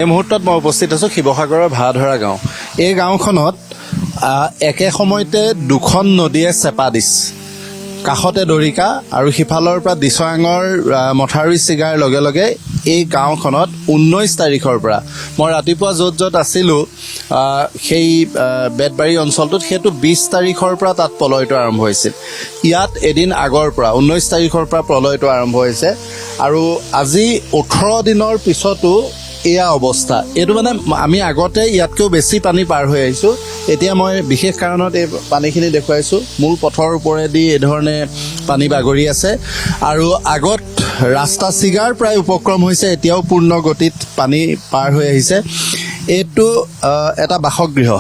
এই মুহূৰ্তত মই উপস্থিত আছোঁ শিৱসাগৰৰ ভাড়াধৰা গাঁও। এই গাঁওখনত একে সময়তে দুখন নদীয়ে চেপা দিছে। কাষতে দৰিকা আৰু সিফালৰ পৰা দিছয়াঙৰ মথাউৰি ছিগাৰ লগে লগে এই গাঁওখনত 19 তাৰিখৰ পৰা মই ৰাতিপুৱা য'ত আছিলোঁ সেই বেতবাৰী অঞ্চলটোত সেইটো 20 তাৰিখৰ পৰা তাত প্ৰলয়টো আৰম্ভ হৈছিল। ইয়াত এদিন আগৰ পৰা 19 তাৰিখৰ পৰা প্ৰলয়টো আৰম্ভ হৈছে আৰু আজি 18 দিনৰ পিছতো এয়া অৱস্থা। এইটো মানে আমি আগতে ইয়াতকৈও বেছি পানী পাৰ হৈ আহিছোঁ। এতিয়া মই বিশেষ কাৰণত এই পানীখিনি দেখুৱাইছোঁ। মূল পথৰ ওপৰেদি এইধৰণে পানী বাগৰি আছে আৰু আগত ৰাস্তা ছিগাৰ প্ৰায় উপক্ৰম হৈছে, এতিয়াও পূৰ্ণ গতিত পানী পাৰ হৈ আহিছে। এইটো এটা বাসগৃহ,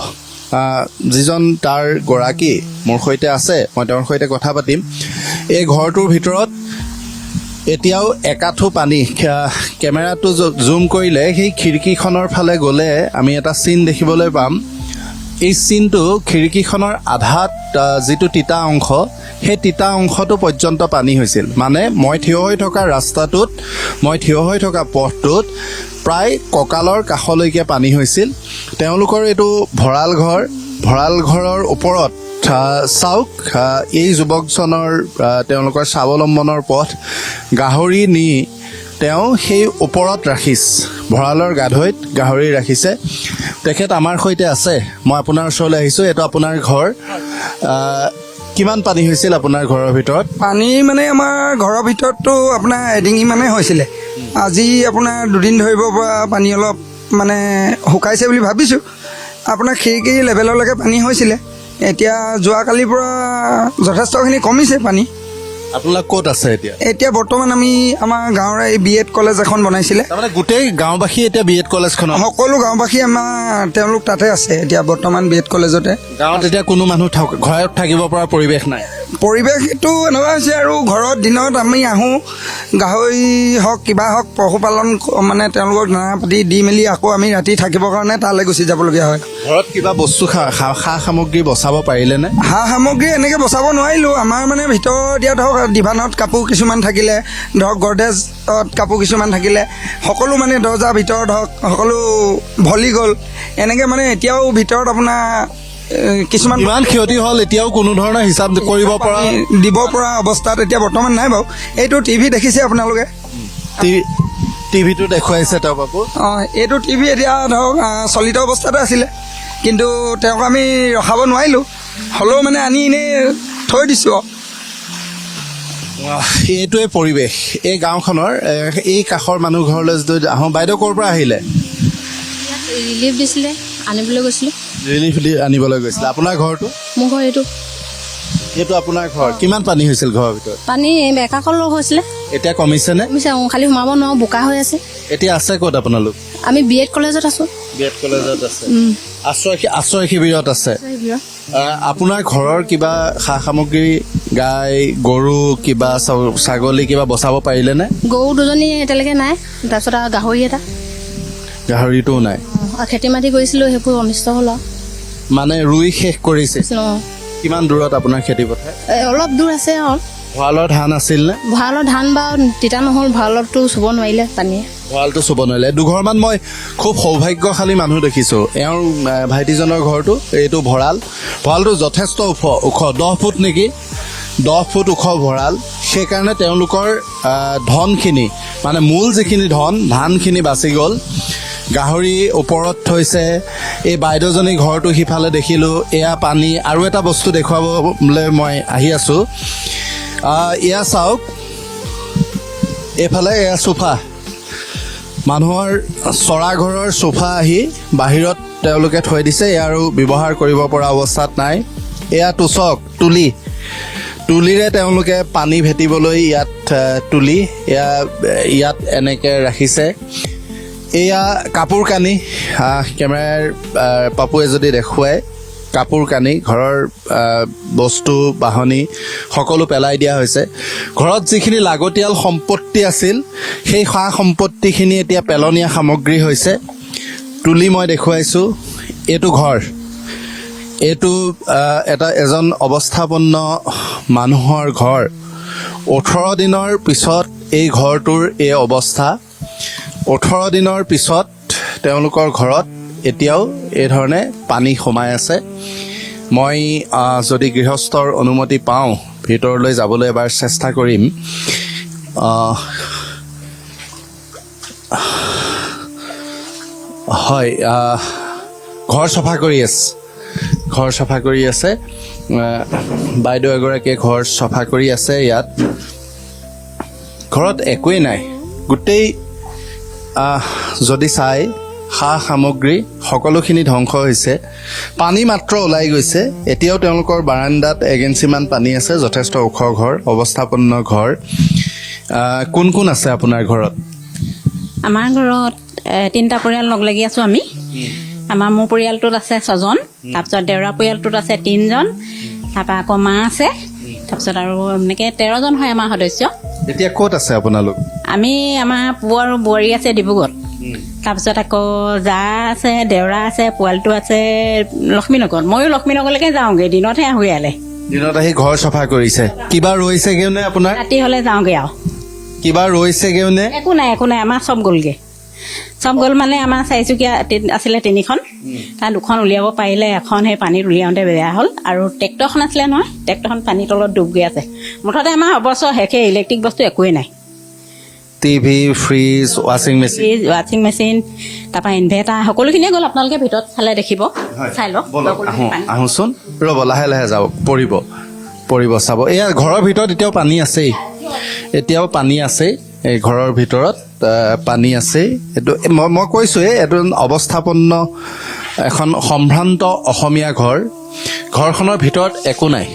যিজন তাৰ গৰাকী মোৰ সৈতে আছে, মই তেওঁৰ সৈতে কথা পাতিম। এই ঘৰটোৰ ভিতৰত এতিয়াও একাঠু পানী। কেমেৰাটো জুম কৰিলে সেই খিৰিকীখনৰ ফালে গ'লে আমি এটা চিন দেখিবলৈ পাম। এই চিনটো খিৰিকীখনৰ আধাত যিটো তিতা অংশ, সেই তিতা অংশটো পৰ্যন্ত পানী হৈছিল। মানে মই থিয় হৈ থকা ৰাস্তাটোত, মই থিয় হৈ থকা পথটোত প্ৰায় কঁকালৰ কাষলৈকে পানী হৈছিল। তেওঁলোকৰ এইটো ভঁৰাল ঘৰ। ভঁৰাল ঘৰৰ ওপৰত চাওক, এই যুৱকজনৰ তেওঁলোকৰ স্বাৱলম্বনৰ পথ। গাহৰি নি তেওঁ সেই ওপৰত ৰাখিছে, ভঁৰালৰ গাধৈত গাহৰি ৰাখিছে। তেখেত আমাৰ সৈতে আছে। মই আপোনাৰ ওচৰলৈ আহিছোঁ। এইটো আপোনাৰ ঘৰ। কিমান পানী হৈছিল আপোনাৰ ঘৰৰ ভিতৰত? পানী মানে আমাৰ ঘৰৰ ভিতৰততো আপোনাৰ এডিঙি মানে হৈছিলে। আজি আপোনাৰ দুদিন ধৰিব পৰা পানী অলপ মানে শুকাইছে বুলি ভাবিছোঁ। আপোনাৰ খিৰিকী লেভেললৈকে পানী হৈছিলে। এতিয়া যোৱাকালিৰ পৰা যথেষ্টখিনি কমিছে পানী। আপোনালোক ক'ত আছে এতিয়া? এতিয়া বৰ্তমান আমি আমাৰ গাঁৱৰে এই BEd কলেজ এখন বনাইছিলে। তাৰমানে গোটেই গাঁওবাসী এতিয়া BEd কলেজখনত? সকলো গাঁওবাসী আমাৰ তেওঁলোক তাতে আছে এতিয়া বৰ্তমান BEd কলেজতে। গাঁৱত এতিয়া কোনো মানুহ ঘৰত থাকিব পৰা পৰিৱেশ নাই? পৰিৱেশটো এনেকুৱা হৈছে আৰু ঘৰত দিনত আমি আহোঁ, গাহৰি হওক কিবা হওক পশুপালন মানে তেওঁলোকক দানা পাতি দি মেলি আকৌ আমি ৰাতি থাকিবৰ কাৰণে তালৈ গুচি যাবলগীয়া হয়। ঘৰত কিবা বস্তু সা সামগ্ৰী বচাব পাৰিলেনে? সা সামগ্ৰী এনেকৈ বচাব নোৱাৰিলোঁ। আমাৰ মানে ভিতৰত এতিয়া ধৰক ডিভানত কাপোৰ কিছুমান থাকিলে, ধৰক গডৰেজত কাপোৰ কিছুমান থাকিলে, সকলো মানে দৰ্জাৰ ভিতৰত হওক সকলো ভলি গ'ল। এনেকৈ মানে এতিয়াও ভিতৰত আপোনাৰ কিছুমান ইমান ক্ষতি হ'ল, এতিয়াও কোনো ধৰণৰ হিচাপ কৰিব পৰা দিব পৰা অৱস্থাত এতিয়া বৰ্তমান নাই বাৰু। এইটো TV দেখিছে আপোনালোকে? টিভিটো দেখুৱাইছে তেওঁ বাবু? এইটো TV এতিয়া ধৰক চলিত অৱস্থাতে আছিলে, কিন্তু তেওঁক আমি ৰখাব নোৱাৰিলোঁ। হ'লেও মানে আনি এনেই থৈ দিছোঁ। এইটোৱে পৰিৱেশ এই গাঁওখনৰ। এই কাষৰ মানুহ ঘৰলৈ যদি আহোঁ, বাইদেউ ক'ৰ পৰা আহিলে? ৰিলিফ দিছিলে, আনিবলৈ গৈছিলোঁ। ৰিলিফ আনিবলৈ গৈছিলে। আপোনাৰ ঘৰটো? মোৰ ঘৰ এইটো আপোনাৰ ঘৰ। কিমান পানী হৈছিল ঘৰৰ ভিতৰত? পানী একাষল হৈছিলে। এতিয়া কমিছেনে? খালি সোমাব নোৱাৰো, বোকা হৈ আছে। এতিয়া আছে ক'ত আপোনালোক? আমি BEd কলেজত আছোঁ। BEd কলেজত আছে। আশ্ৰয় শিবিৰত আছে। আপোনাৰ ঘৰৰ কিবা সা সামগ্ৰী, গাই গৰু কিবা ছাগলী কিবা বচাব পাৰিলেনে? গৰু দুজনী এতিয়ালৈকে নাই, তাৰপিছত আৰু গাহৰি এটা। গাহৰিটোও নাই। খেতি মাটি কৰিছিলোঁ, সেইবোৰ অনিষ্ট হ'ল আৰু। মানে ৰুই শেষ কৰিছে? কিমান দূৰত আপোনাৰ খেতি পথাৰ? অলপ দূৰ আছে আৰু। ভঁৰালৰ ধান আছিল নে? ভঁৰালৰ ধান বাৰু তিতা নহ'ল, ভঁৰালতো চুব নোৱাৰিলে পানীয়ে। ভঁৰালটো চুব নোৱাৰিলে। দুঘৰমান মই খুব সৌভাগ্যশালী মানুহ দেখিছোঁ। এওঁৰ ভাইটিজনৰ ঘৰটো এইটো ভঁৰালটো যথেষ্ট ওখ 10 ফুট নেকি, 10 ফুট ওখ ভঁৰাল। সেইকাৰণে তেওঁলোকৰ ধনখিনি মানে মূল যিখিনি ধানখিনি বাচি গ'ল। গাহৰি ওপৰত থৈছে। এই বাইদেউজনী ঘৰটো সিফালে দেখিলোঁ, এয়া পানী। আৰু এটা বস্তু দেখুৱাবলৈ মই আহি আছোঁ। এয়া চাওক, এইফালে এয়া চোফা, মানুহৰ চৰা ঘৰৰ চোফা আহি বাহিৰত তেওঁলোকে থৈ দিছে। এয়া আৰু ব্যৱহাৰ কৰিব পৰা অৱস্থাত নাই। এয়া তোচক, তুলিৰে তেওঁলোকে পানী ভেটিবলৈ ইয়াত ইয়াত এনেকৈ ৰাখিছে। এয়া কাপোৰ কানি, কেমেৰাৰ পাপুৱে যদি দেখুৱাই, কাপোৰ কানি, ঘৰৰ বস্তু বাহনি সকলো পেলাই দিয়া হৈছে। ঘৰত যিখিনি লাগতিয়াল সম্পত্তি আছিল, সেই সা সম্পত্তিখিনি এতিয়া পেলনীয়া সামগ্ৰী হৈছে। তুলি মই দেখুৱাইছোঁ। এইটো ঘৰ, এইটো এজন অৱস্থাপন্ন মানুহৰ ঘৰ। 18 দিনৰ পিছত এই ঘৰটোৰ এই অৱস্থা। 18 দিনৰ পিছত তেওঁলোকৰ ঘৰত এতিয়াও এই ধৰণে পানী সোমাই আছে। মই যদি গৃহস্থৰ অনুমতি পাওঁ ভিতৰলৈ যাবলৈ এবাৰ চেষ্টা কৰিম। হয়, ঘৰ চাফা কৰি আছে বাইদেউ এগৰাকীয়ে ঘৰ চাফা কৰি আছে। ইয়াত ঘৰত একোৱেই নাই, গোটেই যদি চাই সা সামগ্ৰী সকলোখিনি ধ্বংস হৈছে। পানী মাত্ৰ ওলাই গৈছে। এতিয়াও তেওঁলোকৰ বাৰাণ্ডাত এগেঞ্চিমান পানী আছে। যথেষ্ট ওখ ঘৰ, অৱস্থাপন্ন ঘৰ। কোন কোন আছে আপোনাৰ ঘৰত? আমাৰ ঘৰত 3টা পৰিয়াল লগ লাগি আছোঁ আমি। মোৰ পৰিয়ালটোত আছে 6জন, তাৰপিছত দেউৰা পৰিয়ালটোত আছে 3জন, তাৰপৰা আকৌ মা আছে, তাৰপিছত আৰু এনেকৈ 13জন হয় আমাৰ সদস্য। এতিয়া ক'ত আছে আপোনালোক? আমাৰ পুৱ আৰু বোৱাৰী আছে ডিব্ৰুগড়ত, তাৰপিছত আকৌ জা আছে, দেউৰা আছে, পোৱালিটো আছে লক্ষ্মীনগৰত। ময়ো লক্ষ্মীনগৰলৈকে যাওঁগৈ, দিনতহে আহোঁ ইয়ালৈ। দিনত আহি ঘৰ চাফা কৰিছে। কিবা ৰৈছেগেও নে আপোনাৰ? ৰাতি হ'লে যাওঁগৈ আৰু। কিবা ৰৈছেগেও নে? একো নাই, আমাৰ চব গ'লগৈ। চব গ'ল মানে আমাৰ 4চকীয়া আছিলে 3খন, তাৰ 2খন উলিয়াব পাৰিলে, এখন সেই পানীত উলিয়াওঁতে বেয়া হ'ল। আৰু ট্ৰেক্টৰখন আছিলে নহয়, ট্ৰেক্টৰখন পানীৰ তলত ডুব গৈ আছে। মুঠতে আমাৰ অৱশ্যে শেষে, ইলেক্ট্ৰিক বস্তু একোৱেই নাই। টিভি, ফ্ৰিজ, ৱাশ্বিং মেচিন, তাৰপৰা ইনভাৰ্টাৰ সকলোখিনিয়ে গ'ল। আপোনালোকে ভিতৰত চালে দেখিব, চাই লওক। আহোচোন, ৰ'ব, লাহে লাহে যাওক, পৰিব চাব। এয়া ঘৰৰ ভিতৰত এতিয়াও পানী আছেই। এই ঘৰৰ ভিতৰত পানী আছেই। এইটো মই কৈছোঁৱেই, এইটো অৱস্থাপন্ন এখন সম্ভ্ৰান্ত অসমীয়া ঘৰ। ঘৰখনৰ ভিতৰত একো নাই।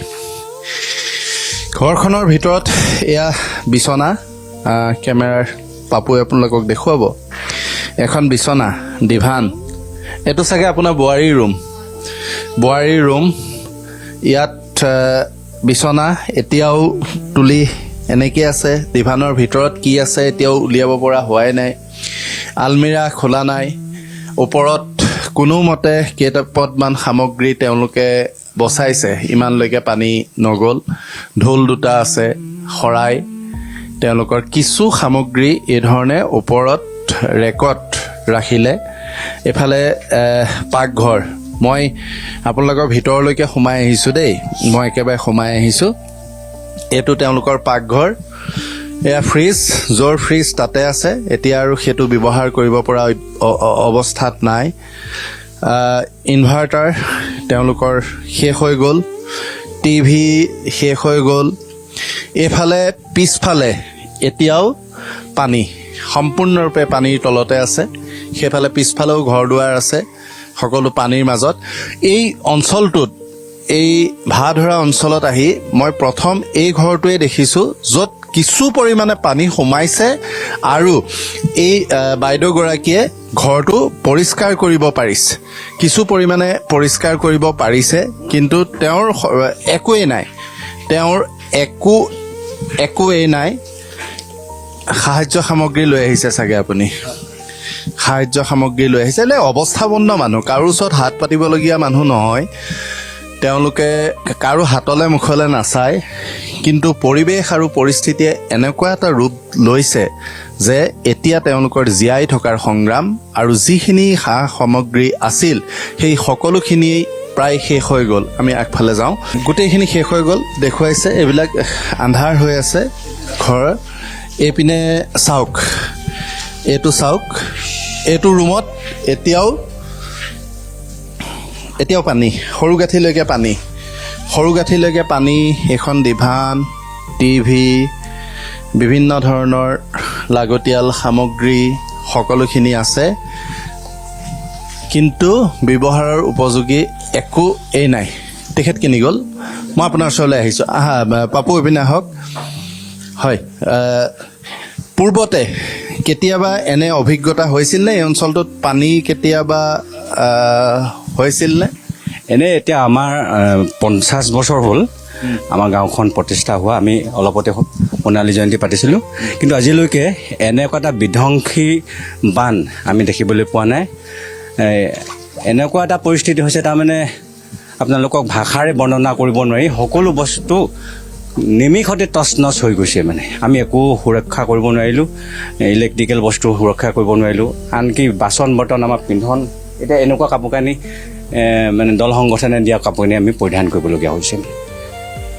ঘৰখনৰ ভিতৰত এয়া বিচনা, কেমেৰাৰ পাপুৱে আপোনালোকক দেখুৱাব। এখন বিচনা, ডিভান। এইটো চাগে আপোনাৰ বোৱাৰীৰ ৰুম। ইয়াত বিচনা এতিয়াও তুলি এনেকৈ আছে। ডিভানৰ ভিতৰত কি আছে এতিয়াও উলিয়াব পৰা হোৱাই নাই। আলমিৰা খোলা নাই। ওপৰত কোনোমতে কেইটাপদমান সামগ্ৰী তেওঁলোকে বচাইছে, ইমানলৈকে পানী নগ'ল। ঢোল 2টা আছে, শৰাই। তেওঁলোকৰ কিছু সামগ্ৰী এই ধৰণে ওপৰত ৰেকত ৰাখিলে। এফালে পাকঘৰ। মই আপোনালোকৰ ভিতৰলৈকে সোমাই আহিছোঁ দেই, একেবাৰে সোমাই আহিছোঁ। এইটো তেওঁলোকৰ পাকঘৰ। এয়া ফ্ৰিজ, য'ৰ ফ্ৰিজ তাতে আছে। এতিয়া আৰু সেইটো ব্যৱহাৰ কৰিব পৰা অৱস্থাত নাই। ইনভাৰ্টাৰ তেওঁলোকৰ শেষ হৈ গ'ল। টিভি শেষ হৈ গ'ল। এইফালে পিছফালে এতিয়াও পানী, সম্পূৰ্ণৰূপে পানীৰ তলতে আছে। সেইফালে পিছফালেও ঘৰ দুৱাৰ আছে, সকলো পানীৰ মাজত। এই অঞ্চলটোত, এই ভাধৰা অঞ্চলত আহি মই প্ৰথম এই ঘৰটোৱে দেখিছোঁ য'ত কিছু পৰিমাণে পানী সোমাইছে আৰু এই বাইদেউগৰাকীয়ে ঘৰটো পৰিষ্কাৰ কৰিব পাৰিছে। কিছু পৰিমাণে পৰিষ্কাৰ কৰিব পাৰিছে, কিন্তু তেওঁৰ একোৱেই নাই। সাহায্য সামগ্ৰী লৈ আহিছে চাগে আপুনি। সাহায্য সামগ্ৰী লৈ আহিছে। অৱস্থাপন্ন মানুহ, কাৰো ওচৰত হাত পাতিবলগীয়া মানুহ নহয়। তেওঁলোকে কাৰো হাতলে মুখলে নাচায়, কিন্তু পৰিৱেশ আৰু পৰিস্থিতিয়ে এনেকুৱা এটা ৰূপ লৈছে যে এতিয়া তেওঁলোকৰ জীয়াই থকাৰ সংগ্ৰাম আৰু যিখিনি সা সামগ্ৰী আছিল সেই সকলোখিনি প্ৰায় শেষ হৈ গ'ল। আমি আগফালে যাওঁ, গোটেইখিনি শেষ হৈ গ'ল। দেখুৱাইছে এইবিলাক আন্ধাৰ হৈ আছে ঘৰ। এইপিনে চাওক, এইটো ৰুমত এতিয়াও পানী, সৰু গাঁঠিলৈকে পানী। এখন ডিভান, টিভি, বিভিন্ন ধৰণৰ লাগতিয়াল সামগ্ৰী সকলোখিনি আছে, কিন্তু ব্যৱহাৰৰ উপযোগী একোৱেই নাই। তেখেত কিনি গ'ল। মই আপোনাৰ ওচৰলৈ আহিছোঁ। পাপু এইপিনে আহক। হয়, পূৰ্বতে কেতিয়াবা এনে অভিজ্ঞতা হৈছিল নে? এই অঞ্চলটোত পানী কেতিয়াবা হৈছিল নে? এনে এতিয়া আমাৰ 50 বছৰ হ'ল আমাৰ গাঁওখন প্ৰতিষ্ঠা হোৱা। আমি অলপতে সোণালী জয়ন্তী পাতিছিলোঁ, কিন্তু আজিলৈকে এনেকুৱা এটা বিধ্বংসী বান আমি দেখিবলৈ পোৱা নাই। এনেকুৱা এটা পৰিস্থিতি হৈছে, তাৰমানে আপোনালোকক ভাষাৰে বৰ্ণনা কৰিব নোৱাৰি। সকলো বস্তু নিমিষতে টচ নচ হৈ গৈছে মানে আমি একো সুৰক্ষা কৰিব নোৱাৰিলোঁ ইলেক্ট্ৰিকেল বস্তু সুৰক্ষা কৰিব নোৱাৰিলোঁ আনকি বাচন বৰ্তন আমাৰ পিন্ধন এতিয়া এনেকুৱা কাপোৰ কানি মানে দল সংগঠনে দিয়া কাপোৰ কানি আমি পৰিধান কৰিবলগীয়া হৈছে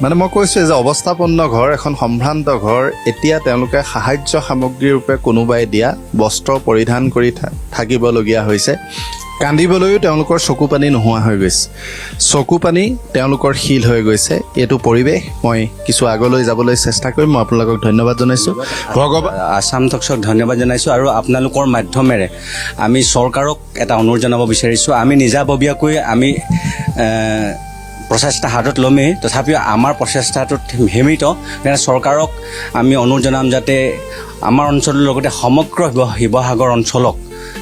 মানে মই কৈছোঁ যে অৱস্থাপন্ন ঘৰ এখন সম্ভ্ৰান্ত ঘৰ এতিয়া তেওঁলোকে সাহায্য সামগ্ৰী ৰূপে কোনোবাই দিয়া বস্ত্ৰ পৰিধান কৰি থাকিবলগীয়া হৈছে কান্দিবলৈও তেওঁলোকৰ চকু পানী নোহোৱা হৈ গৈছে চকু পানী তেওঁলোকৰ শিল হৈ গৈছে এইটো পৰিৱেশ মই কিছু আগলৈ যাবলৈ চেষ্টা কৰিম মই আপোনালোকক ধন্যবাদ জনাইছোঁ ভগৱান আছাম টক্সক ধন্যবাদ জনাইছোঁ আৰু আপোনালোকৰ মাধ্যমেৰে আমি চৰকাৰক এটা অনুৰোধ জনাব বিচাৰিছোঁ আমি নিজাববীয়াকৈ আমি প্ৰচেষ্টা হাতত ল'মেই তথাপিও আমাৰ প্ৰচেষ্টাটোত সীমিত চৰকাৰক আমি অনুৰোধ জনাম যাতে আমাৰ অঞ্চলৰ লগতে সমগ্ৰ শিৱসাগৰ অঞ্চলক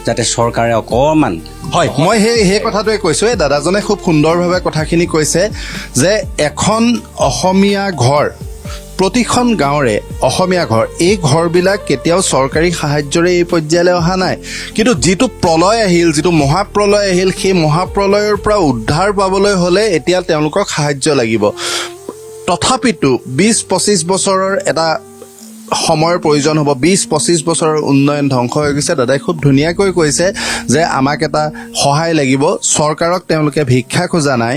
যাতে চৰকাৰে অকণমান হয় মই সেই কথাটোৱে কৈছোঁ এই দাদাজনে খুব সুন্দৰভাৱে কথাখিনি কৈছে যে এখন অসমীয়া ঘৰ প্ৰতিখন গাঁৱৰে অসমীয়া ঘৰ এই ঘৰবিলাক কেতিয়াও চৰকাৰী সাহায্যৰে এই পৰ্যায়লৈ অহা নাই কিন্তু যিটো প্ৰলয় আহিল যিটো মহাপ্ৰলয় আহিল সেই মহাপ্ৰলয়ৰ পৰা উদ্ধাৰ পাবলৈ হ'লে এতিয়া তেওঁলোকক সাহায্য লাগিব তথাপিতো 20-25 বছৰৰ এটা সময়ৰ প্ৰয়োজন হ'ব 20-25 বছৰৰ উন্নয়ন ধ্বংস হৈ গৈছে দাদাই খুব ধুনীয়াকৈ কৈছে যে আমাক এটা সহায় লাগিব চৰকাৰক তেওঁলোকে ভিক্ষা খোজা নাই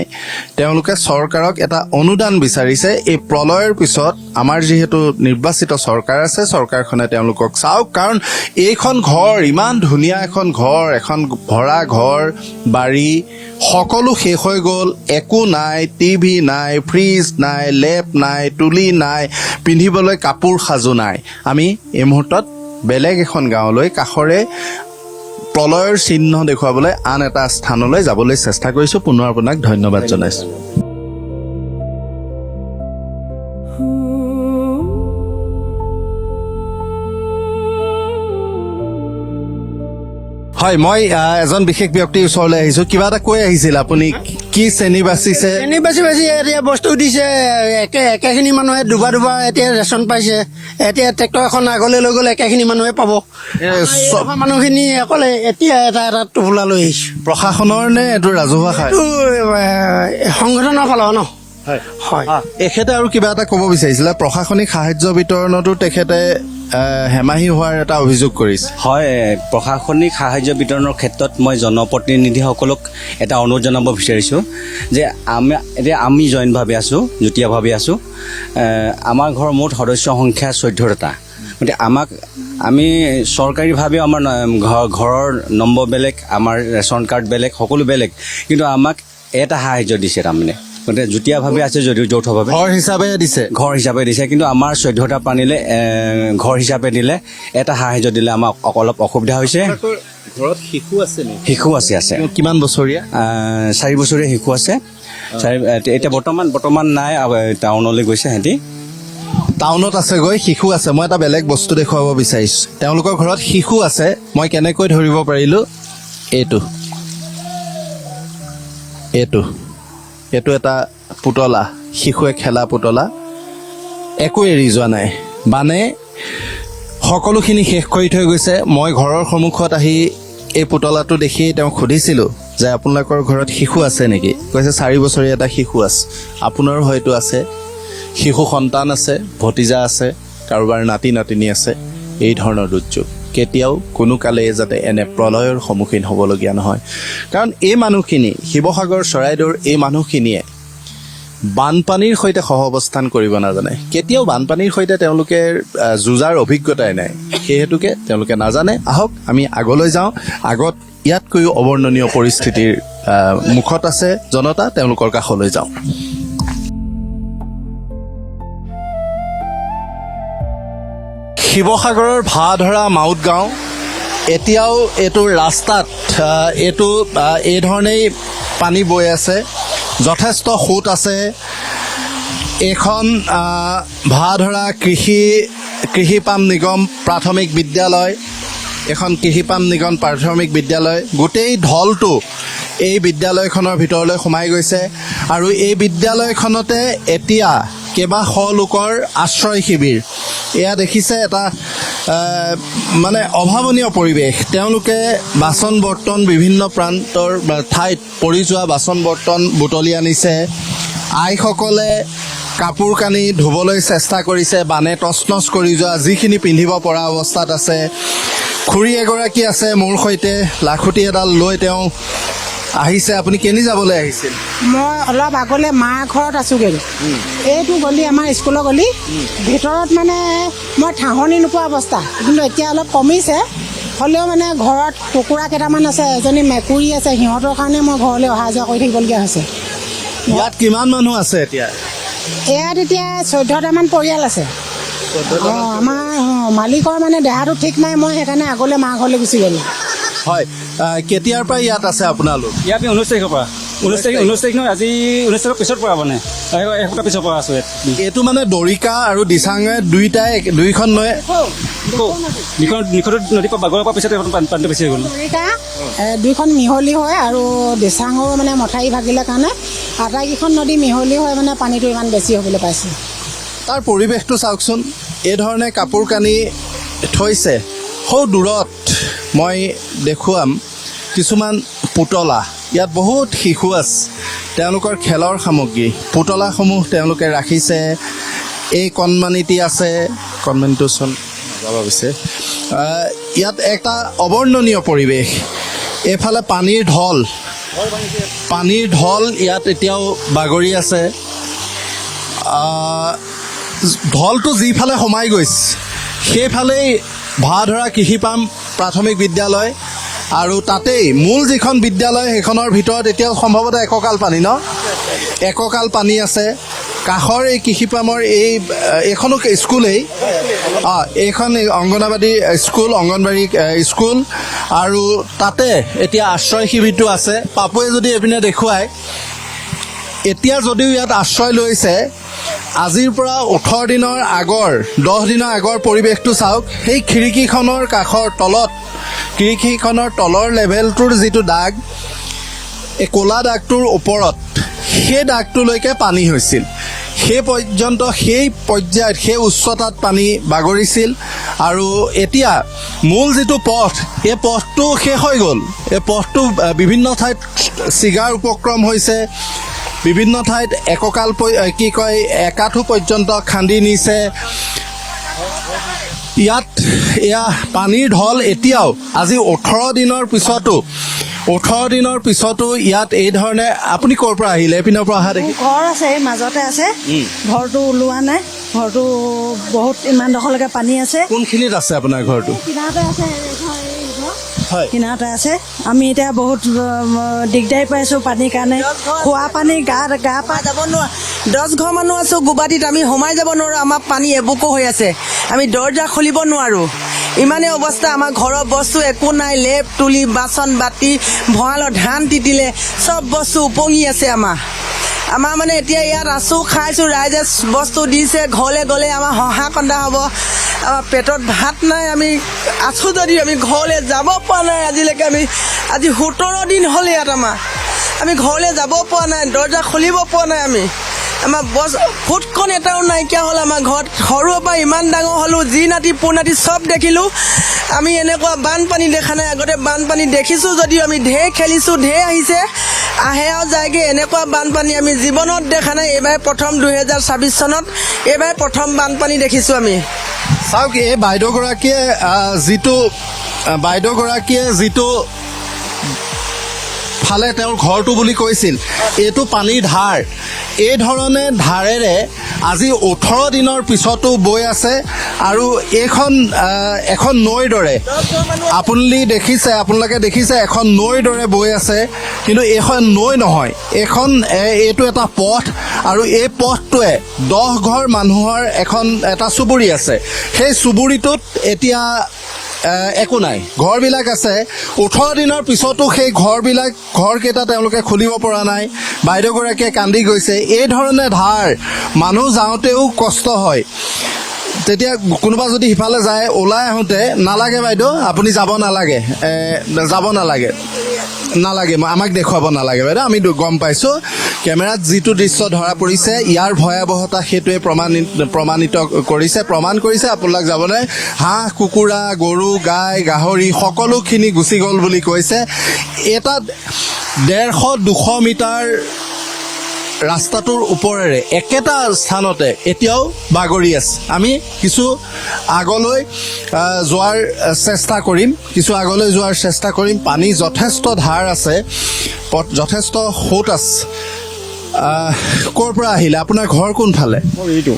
তেওঁলোকে চৰকাৰক এটা অনুদান বিচাৰিছে এই প্ৰলয়ৰ পিছত আমাৰ যিহেতু নিৰ্বাচিত চৰকাৰ আছে চৰকাৰখনে তেওঁলোকক চাওক কাৰণ এইখন ঘৰ ইমান ধুনীয়া এখন ঘৰ এখন ভৰা ঘৰ বাৰী সকলো শেষ হৈ গ'ল একো নাই টিভি নাই ফ্ৰিজ নাই লেপ নাই তুলি নাই পিন্ধিবলৈ কাপোৰ সাজু নাই আমি এই মুহূৰ্তত বেলেগ এখন গাঁৱলৈ কাষৰে প্ৰলয়ৰ চিহ্ন দেখুৱাবলৈ আন এটা স্থানলৈ যাবলৈ চেষ্টা কৰিছোঁ পুনৰ আপোনাক ধন্যবাদ জনাইছোঁ হয় মই এজন বিশেষ ব্যক্তিৰ ওচৰলৈ আহিছোঁ কিবা এটা কৈ আহিছিল আপুনি কি শ্ৰেণী বাচিছে এনে বাচি এতিয়া বস্তু দিছে একেখিনি মানুহে দুবাৰ এতিয়া ৰেচন পাইছে এতিয়া ট্ৰেক্টৰ এখন আগলৈ লৈ গ'লে একেখিনি মানুহে পাব মানুহখিনি অকলে এতিয়া এটা টোপোলা লৈ আহিছোঁ প্ৰশাসনৰ নে এইটো ৰাজহুৱা সাহায্য এইটো সংগঠনৰ ফালৰ ন হয় এখেতে আৰু কিবা এটা ক'ব বিচাৰিছিলে প্ৰশাসনিক সাহায্য বিতৰণতো তেখেতে হেমাহি হোৱাৰ এটা অভিযোগ কৰিছে হয় প্ৰশাসনিক সাহায্য বিতৰণৰ ক্ষেত্ৰত মই জনপ্ৰতিনিধিসকলক এটা অনুৰোধ জনাব বিচাৰিছোঁ যে আমি জইণ্টভাৱে আছোঁ যুটীয়াভাৱে আছোঁ আমাৰ ঘৰৰ মুঠ সদস্য সংখ্যা 14টা গতিকে আমি চৰকাৰীভাৱেও আমাৰ ঘৰৰ নম্বৰ বেলেগ আমাৰ ৰেচন কাৰ্ড বেলেগ সকলো বেলেগ কিন্তু আমাক এটা সাহায্য দিছে তাৰমানে গতিকে যুটীয়াভাৱে আছে যদিও যৌথভাৱে ঘৰ হিচাপে দিছে কিন্তু আমাৰ 14টা পানীলে ঘৰ হিচাপে দিলে এটা সাহায্য দিলে আমাক অলপ অসুবিধা হৈছে ঘৰত শিশু আছে নেকি শিশু আছে কিমান বছৰীয়া 4 বছৰীয়া শিশু আছে এতিয়া বৰ্তমান নাই টাউনলৈ গৈছে সিহঁতি টাউনত আছেগৈ শিশু আছে মই এটা বেলেগ বস্তু দেখুৱাব বিচাৰিছোঁ তেওঁলোকৰ ঘৰত শিশু আছে মই কেনেকৈ ধৰিব পাৰিলোঁ এইটো এটা পুতলা শিশুৱে খেলা পুতলা একো এৰি যোৱা নাই মানে সকলোখিনি শেষ কৰি থৈ গৈছে মই ঘৰৰ সন্মুখত আহি এই পুতলাটো দেখি তেওঁক সুধিছিলোঁ যে আপোনালোকৰ ঘৰত শিশু আছে নেকি কৈছে 4 বছৰীয়া এটা শিশু আছে আপোনাৰো হয়তো আছে শিশু সন্তান আছে ভতিজা আছে কাৰোবাৰ নাতি নাতিনী আছে এই ধৰণৰ দুৰ্যোগ কেতিয়াও কোনো কালে যাতে এনে প্ৰলয়ৰ সন্মুখীন হ'বলগীয়া নহয় কাৰণ এই মানুহখিনি শিৱসাগৰ চৰাইদেউৰ এই মানুহখিনিয়ে বানপানীৰ সৈতে সহাৱস্থান কৰিব নাজানে কেতিয়াও বানপানীৰ সৈতে তেওঁলোকে যুঁজাৰ অভিজ্ঞতাই নাই সেইহেতুকে তেওঁলোকে নাজানে আহক আমি আগলৈ যাওঁ আগত ইয়াতকৈও অৱৰ্ণনীয় পৰিস্থিতিৰ মুখত আছে জনতা তেওঁলোকৰ কাষলৈ যাওঁ শিৱসাগৰৰ ভাধৰা মাউত গাঁও এতিয়াও এইটো ৰাস্তাত এই ধৰণেই পানী বৈ আছে যথেষ্ট সোঁত আছে এইখন ভাধৰা কৃষি পাম নিগম প্ৰাথমিক বিদ্যালয় এখন কৃষি পাম নিগম প্ৰাথমিক বিদ্যালয় গোটেই ঢলটো এই বিদ্যালয়খনৰ ভিতৰলৈ সোমাই গৈছে আৰু এই বিদ্যালয়খনতে এতিয়া কেইবাশ লোকৰ আশ্ৰয় শিবিৰ এয়া দেখিছে এটা মানে অভাৱনীয় পৰিৱেশ তেওঁলোকে বাচন বৰ্তন বিভিন্ন প্ৰান্তৰ ঠাইত পৰি যোৱা বাচন বৰ্তন বুটলি আনিছে আইসকলে কাপোৰ কানি ধুবলৈ চেষ্টা কৰিছে, বানে টচনচ কৰি যোৱা যিখিনি পিন্ধিব পৰা অৱস্থাত আছে। খুৰী এগৰাকী আছে মোৰ সৈতে, লাখুটি এডাল লৈ তেওঁ আহিছে। আপুনি কেনি যাবলৈ আহিছিল? মই অলপ আগলৈ মাৰ ঘৰত আছোগৈ। এইটো গলি আমাৰ স্কুলৰ গলি ভিতৰত মানে মই ঠাহনি নোপোৱা অৱস্থা, কিন্তু এতিয়া অলপ কমিছে। হ'লেও মানে ঘৰত কুকুৰা কেইটামান আছে, এজনী মেকুৰী আছে, সিহঁতৰ কাৰণে মই ঘৰলৈ অহা যোৱা কৰি থাকিবলগীয়া হৈছে। ইয়াত কিমান মানুহ আছে এতিয়া? ইয়াত এতিয়া 14টামান পৰিয়াল আছে। আমাৰ মালিকৰ মানে দেহাটো ঠিক নাই, মই সেইকাৰণে আগলৈ মাৰ ঘৰলৈ গুচি গ'লোঁ। হয়, কেতিয়াৰ পৰা ইয়াত আছে আপোনালোক? ইয়াত 19 তাৰিখৰ পৰা 19 তাৰিখ নহয়, আজি 19 তাৰিখৰ পিছৰ পৰা মানে এসপ্তাহ পিছৰ পৰা আছোঁ ইয়াত। এইটো মানে দৰিকা আৰু দিচাঙে দুইখন নৈ নিখুঁত নদীৰ পৰা বাগৰৰ পৰা পিছতে পানীটো বেছি হৈ গ'ল। দুইখন মিহলি হয় আৰু দিচাঙৰো মানে মথাউৰি ভাগিলে কাৰণে আটাইকেইখন নদী মিহলি হয় মানে পানীটো ইমান বেছি হ'বলৈ পাইছে। তাৰ পৰিৱেশটো চাওকচোন, এইধৰণে কাপোৰ কানি থৈছে। সৌ দূৰত মই দেখুৱাম কিছুমান পুতলা। ইয়াত বহুত শিশু আছে, তেওঁলোকৰ খেলৰ সামগ্ৰী পুতলাসমূহ তেওঁলোকে ৰাখিছে। এই কণমানিটি আছে, কণমানিটো চোন যাব পিছে। ইয়াত এটা অবৰ্ণনীয় পৰিৱেশ। এইফালে পানীৰ ঢল ইয়াত এতিয়াও বাগৰি আছে। ঢলটো যিফালে সোমাই গৈছে সেইফালেই ভাড়াধৰা কৃষিপাম প্ৰাথমিক বিদ্যালয়, আৰু তাতেই মূল যিখন বিদ্যালয় সেইখনৰ ভিতৰত এতিয়াও সম্ভৱতঃ একঁকাল পানী একঁকাল পানী আছে। কাষৰ এই কৃষিপামৰ এইখনো স্কুলেই, এইখন অংগনবাদী স্কুল, অংগনবাদী স্কুল, আৰু তাতে এতিয়া আশ্ৰয় শিবিৰটো আছে। পাপুৱে যদি এইপিনে দেখুৱায়, এতিয়া যদিও ইয়াত আশ্ৰয় লৈছে, আজিৰ পৰা 18 দিনৰ আগৰ 10 দিনৰ আগৰ পৰিৱেশটো চাওক। সেই খিৰিকীখনৰ কাষৰ তলত, খিৰিকীখনৰ তলৰ লেভেলটোৰ যিটো দাগ, এই ক'লা দাগটোৰ ওপৰত সেই দাগটোলৈকে পানী হৈছিল। সেই পৰ্যন্ত সেই পৰ্যায়ত সেই উচ্চতাত পানী বাগৰিছিল। আৰু এতিয়া মূল যিটো পথ, এই পথটো শেষ হৈ গ'ল। এই পথটো বিভিন্ন ঠাইত ছিগাৰ উপক্ৰম হৈছে, বিভিন্ন ঠাইত একাঠু পৰ্যন্ত খান্দি নিছে। ইয়াত এয়া পানীৰ ঢল এতিয়াও আজি 18 দিনৰ পিছতো ইয়াত এই ধৰণে। আপুনি ক'ৰ পৰা আহিলে? এইপিনৰ পৰা অহা দেখি ঘৰ আছে, এই মাজতে আছে, ঘৰটো ওলোৱা নাই। ঘৰটো বহুত ইমান ডোখৰলৈকে পানী আছে। কোনখিনিত আছে আপোনাৰ ঘৰটো? কিনাৰতে আছে, হয়, কিনাৰতে আছে। আমি এতিয়া বহুত দিগদাৰি পাইছোঁ পানীৰ কাৰণে। খোৱা পানী গা পা যাব নোৱাৰোঁ। 10 ঘৰ মানুহ আছোঁ গুৱাহাটীত, আমি সোমাই যাব নোৱাৰোঁ। আমাৰ পানী এবুকো হৈ আছে, আমি দৰ্জা খুলিব নোৱাৰোঁ। ইমানেই অৱস্থা। আমাৰ ঘৰৰ বস্তু একো নাই, লেপ তুলি বাচন বাতি, ভঁৰালৰ ধান তিতিলে চব বস্তু উপঙি আছে। আমাৰ মানে এতিয়া ইয়াত আছোঁ, খাইছোঁ, ৰাইজে বস্তু দিছে। ঘৰলৈ গ'লে আমাৰ হহা কন্দা হ'ব। আমাৰ পেটত ভাত নাই। আমি আছোঁ যদিও আমি ঘৰলৈ যাব পৰা নাই আজিলৈকে। আজি 17 দিন হ'ল ইয়াত আমি ঘৰলৈ যাব পৰা নাই, দৰ্জা খুলিব পৰা নাই। আমাৰ ফুটখন এটাও নাইকিয়া হ'ল আমাৰ ঘৰত। সৰুৰ পৰা ইমান ডাঙৰ হ'লোঁ, যি নাতি পুনাতি চব দেখিলোঁ। আমি এনেকুৱা বানপানী দেখা নাই। আগতে বানপানী দেখিছোঁ যদিও আমি ঢেৰ খেলিছোঁ, ঢেৰ আহিছে, আহে আৰু যায়গৈ। এনেকুৱা বানপানী আমি জীৱনত দেখা নাই। এইবাৰ প্ৰথম 2026 চনত এইবাৰ প্ৰথম বানপানী দেখিছোঁ আমি। চাওক, এই বাইদেউগৰাকীয়ে যিটো ফালে তেওঁৰ ঘৰটো বুলি কৈছিল, এইটো পানীৰ ধাৰ। এই ধৰণে ধাৰেৰে আজি 18 দিনৰ পিছতো বৈ আছে। আৰু এখন নৈৰ দৰে আপোনালোকে দেখিছে এখন নৈৰ দৰে বৈ আছে, কিন্তু এইখন নৈ নহয়, এইটো এটা পথ। আৰু এই পথটোৱে 10 ঘৰ মানুহৰ এটা চুবুৰী আছে। সেই চুবুৰীটোত এতিয়া একো নাই, ঘৰবিলাক আছে। 18 দিনৰ পিছতো সেই ঘৰকেইটা তেওঁলোকে খুলিব পৰা নাই। বাইদেউগৰাকীয়ে কান্দি গৈছে। এই ধৰণে ধাৰ, মানুহ যাওঁতেও কষ্ট হয়। তেতিয়া কোনোবা যদি সিফালে যায়, ওলাই আহোঁতে, নালাগে বাইদেউ আপুনি যাব নালাগে, আমাক দেখুৱাব নালাগে বাইদেউ, আমি গম পাইছোঁ। কেমেৰাত যিটো দৃশ্য ধৰা পৰিছে, ইয়াৰ ভয়াৱহতা সেইটোৱে প্ৰমাণ কৰিছে। আপোনালোক যাবলৈ হাঁহ, কুকুৰা, গৰু, গাই, গাহৰি সকলোখিনি গুচি গ'ল বুলি কৈছে। এটা 150-200 মিটাৰ ৰাস্তাটোৰ ওপৰেৰে একেটা স্থানতে এতিয়াও বাগৰি আছে। আমি কিছু আগলৈ যোৱাৰ চেষ্টা কৰিম। পানী যথেষ্ট ধাৰ আছে, যথেষ্ট সোঁত আছে। ক'ৰ পৰা আহিলে? আপোনাৰ ঘৰ কোনফালে? এইটো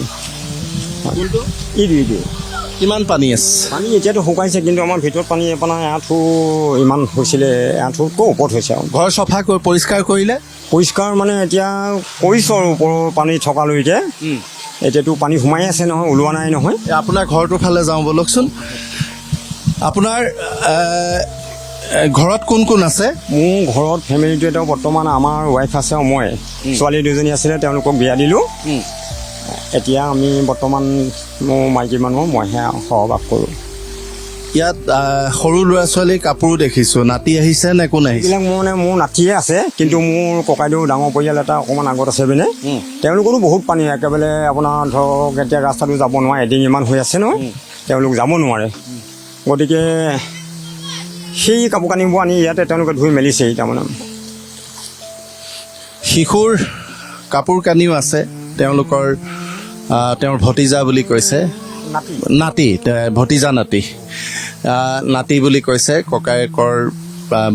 কিমান পানী আছে? পানী এতিয়াতো শুকাইছে, কিন্তু আমাৰ ভিতৰত পানী আপোনাৰ এআঁঠু ইমান হৈছিলে, এআঁঠুতকৈ ওপৰত হৈছে আৰু। ঘৰ চফা কৰি পৰিষ্কাৰ কৰিলে? পৰিষ্কাৰ মানে এতিয়া কৰিছোঁ আৰু ওপৰৰ পানী থকালৈকে। এতিয়াতো পানী সোমাই আছে নহয়, ওলোৱা নাই নহয়। আপোনাৰ ঘৰটোৰ ফালে যাওঁ ব'লকচোন। আপোনাৰ ঘৰত কোন কোন আছে? মোৰ ঘৰত ফেমিলিটো এতিয়া বৰ্তমান আমাৰ ৱাইফ আছে আৰু মই, ছোৱালী দুজনী আছিলে, তেওঁলোকক বিয়া দিলোঁ। এতিয়া আমি বৰ্তমান মোৰ মাইকী মানুহ, মইহে সহবাস কৰোঁ। ইয়াত সৰু ল'ৰা ছোৱালীৰ কাপোৰো দেখিছোঁ। নাতি আহিছে নে কোন আহিছে? এইবিলাক মানে মোৰ নাতিয়ে আছে, কিন্তু মোৰ ককাইদেউ ডাঙৰ পৰিয়াল এটা অকণমান আগত আছে মানে। তেওঁলোকৰো বহুত পানী, একেবাৰে আপোনাৰ ধৰক এতিয়া ৰাস্তাটো যাব নোৱাৰে, এদিন ইমান হৈ আছে নহয়, তেওঁলোক যাব নোৱাৰে। গতিকে সেই কাপোৰ কানিবোৰ আনি ইয়াতে তেওঁলোকে ধুই মেলিছেহি। তাৰমানে শিশুৰ কাপোৰ কানিও আছে, তেওঁৰ ভতিজা বুলি কৈছে, ভতিজা নাতি বুলি কৈছে, ককায়েকৰ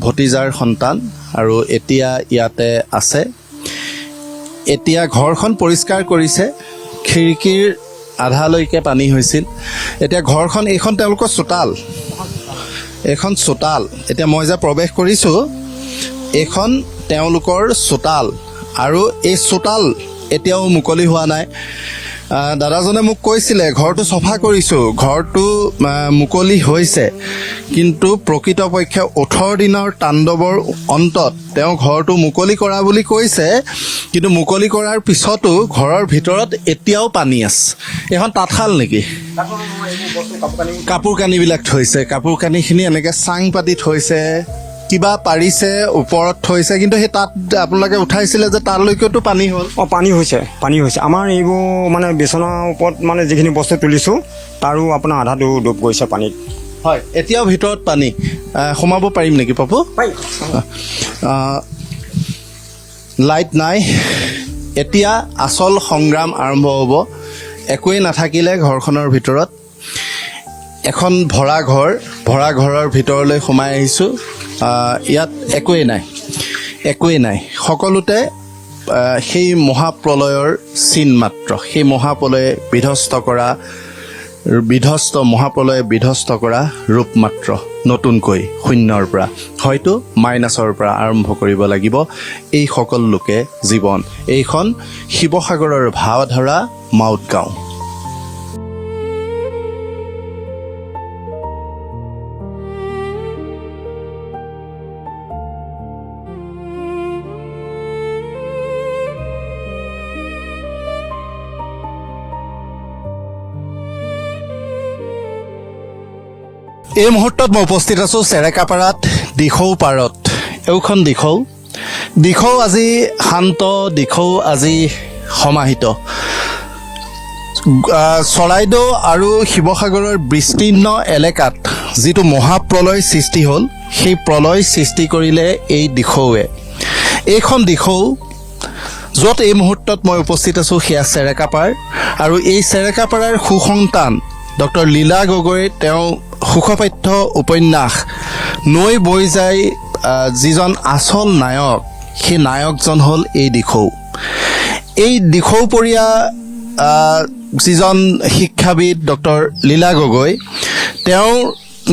ভতিজাৰ সন্তান, আৰু এতিয়া ইয়াতে আছে। এতিয়া ঘৰখন পৰিষ্কাৰ কৰিছে, খিৰিকীৰ আধালৈকে পানী হৈছিল। এতিয়া ঘৰখন, এইখন তেওঁলোকৰ চোতাল, এইখন চোতাল। এতিয়া মই যে প্ৰৱেশ কৰিছোঁ, এইখন তেওঁলোকৰ চোতাল, আৰু এই চোতাল এতিয়াও মুকলি হোৱা নাই। দাদাজনে মোক কৈছিলে ঘৰটো চফা কৰিছোঁ, ঘৰটো মুকলি হৈছে, কিন্তু প্ৰকৃতপক্ষে 18 দিনৰ তাণ্ডৱৰ অন্তত তেওঁ ঘৰটো মুকলি কৰা বুলি কৈছে, কিন্তু মুকলি কৰাৰ পিছতো ঘৰৰ ভিতৰত এতিয়াও পানী আছে। এখন তাঁতশাল নেকি? কাপোৰ কানিবিলাক থৈছে, কাপোৰ কানিখিনি এনেকৈ চাং পাতি থৈছে, কিবা পাৰিছে ওপৰত থৈছে, কিন্তু সেই তাত আপোনালোকে উঠাইছিলে যে তালৈকেতো পানী হ'ল। পানী হৈছে। আমাৰ এইবোৰ মানে বিচনাৰ ওপৰত মানে যিখিনি বস্তু তুলিছোঁ, তাৰো আপোনাৰ আধাটো ডুব গৈছে পানীত। হয়, এতিয়াও ভিতৰত পানী। সোমাব পাৰিম নেকি পাপু? লাইট নাই। এতিয়া আচল সংগ্ৰাম আৰম্ভ হ'ব। একোৱেই নাথাকিলে ঘৰখনৰ ভিতৰত। এখন ভৰা ঘৰৰ ভিতৰলৈ সোমাই আহিছোঁ। ইয়াত একোৱেই নাই। সকলোতে সেই মহাপ্ৰলয়ৰ চিন মাত্ৰ। সেই মহাপ্ৰলয়ে বিধ্বস্ত কৰা ৰূপ মাত্ৰ। নতুনকৈ শূন্যৰ পৰা, হয়তো মাইনাছৰ পৰা আৰম্ভ কৰিব লাগিব এই সকলো লোকে জীৱন। এইখন শিৱসাগৰৰ ভাৱধৰা মাউত গাঁও। এই মুহূৰ্তত মই উপস্থিত আছোঁ চেৰেকাপাৰাত, দিখৌ পাৰত। এইখন দিখৌ আজি শান্ত, দিখৌ আজি সমাহিত। চৰাইদেউ আৰু শিৱসাগৰৰ বিস্তীৰ্ণ এলেকাত যিটো মহাপ্ৰলয় সৃষ্টি হ'ল, সেই প্ৰলয় সৃষ্টি কৰিলে এই দিখৌৱে। এইখন দিখৌ য'ত এই মুহূৰ্তত মই উপস্থিত আছোঁ, সেয়া চেৰেকাপাৰ, আৰু এই চেৰেকাপাৰাৰ সুসন্তান ডক্টৰ লীলা গগৈ, তেওঁ সুখপাঠ্য উপন্যাস নৈ বৈ যায়, যিজন আচল নায়ক, সেই নায়কজন হ'ল এই দিখৌ। এই দিখৌপৰীয়া যিজন শিক্ষাবিদ ডক্টৰ লীলা গগৈ, তেওঁৰ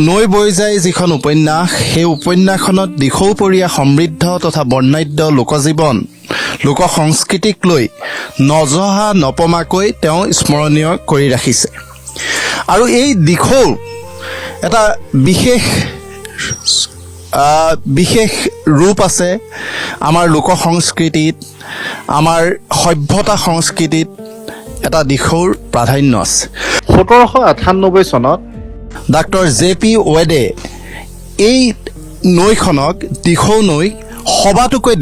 নৈ বৈ যায় যিখন উপন্যাস, সেই উপন্যাসখনত দিখৌপৰীয়া সমৃদ্ধ তথা বৰ্ণাঢ্য লোকজীৱন, লোক সংস্কৃতিক লৈ নজহা নপমাকৈ তেওঁ স্মৰণীয় কৰি ৰাখিছে। আৰু এই দিখৌৰ এটা বিশেষ ৰূপ আছে আমাৰ লোক সংস্কৃতিত, আমাৰ সভ্যতা সংস্কৃতিত এটা দিখৌৰ প্ৰাধান্য আছে। 1798 চনত ডাক্তৰ JP ৱেডে এই নৈখনক, দিখৌ নৈক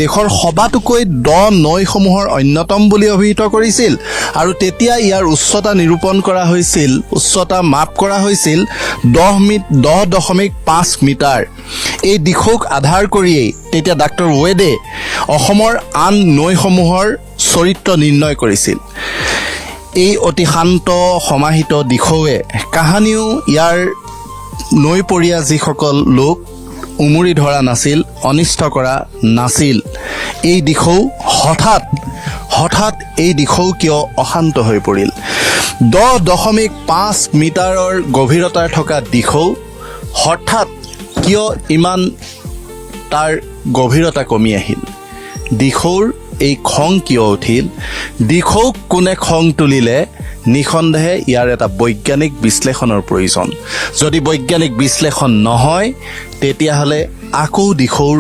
দেশৰ সবাতোকৈ দ নৈসমূহৰ অন্যতম বুলি অভিহিত কৰিছিল আৰু তেতিয়া ইয়াৰ উচ্চতা নিৰূপণ কৰা হৈছিল, উচ্চতা মাপ কৰা হৈছিল 10.5 মিটাৰ। এই দিশক আধাৰ কৰিয়েই তেতিয়া ডাক্তৰ ৱেডে অসমৰ আন নৈসমূহৰ চৰিত্ৰ নিৰ্ণয় কৰিছিল। এই অতি শান্ত সমাহিত দিশৌৱে কাহানিও ইয়াৰ নৈপৰীয়া যিসকল লোক উমুৰি ধৰা নাছিল, অনিষ্ট কৰা নাছিল। এই দিশৌ হঠাৎ এই দিশৌ কিয় অশান্ত হৈ পৰিল? 10.5 মিটাৰৰ গভীৰতাৰ থকা দিশৌ হঠাৎ কিয় ইমান তাৰ গভীৰতা কমি আহিল? দিশৌৰ এই খং কিয় উঠিল? দিশৌক কোনে খং তুলিলে? নিঃসন্দেহে ইয়াৰ এটা বৈজ্ঞানিক বিশ্লেষণৰ প্ৰয়োজন। যদি বৈজ্ঞানিক বিশ্লেষণ নহয় তেতিয়াহ'লে আকৌ দিশৌৰ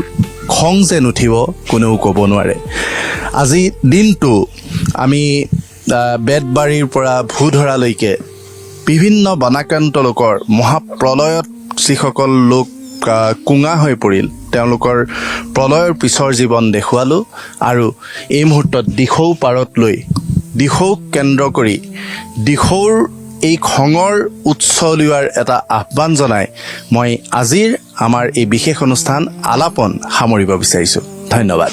খং যে নুঠিব কোনেও ক'ব নোৱাৰে। আজি দিনটো আমি বেতবাৰীৰ পৰা ভূধৰালৈকে বিভিন্ন বনাক্ৰান্ত লোকৰ মহাপ্ৰলয়ত যিসকল লোক কুঙা হৈ পৰিল তেওঁলোকৰ প্ৰলয়ৰ পিছৰ জীৱন দেখুৱালোঁ আৰু এই মুহূৰ্তত দিখৌ পাৰত লৈ দিখৌক কেন্দ্ৰ কৰি দিখৌৰ এই খঙৰ উৎস উলিওৱাৰ এটা আহ্বান জনাই মই আজিৰ আমাৰ এই বিশেষ অনুষ্ঠান আলাপন সামৰিব বিচাৰিছোঁ। ধন্যবাদ।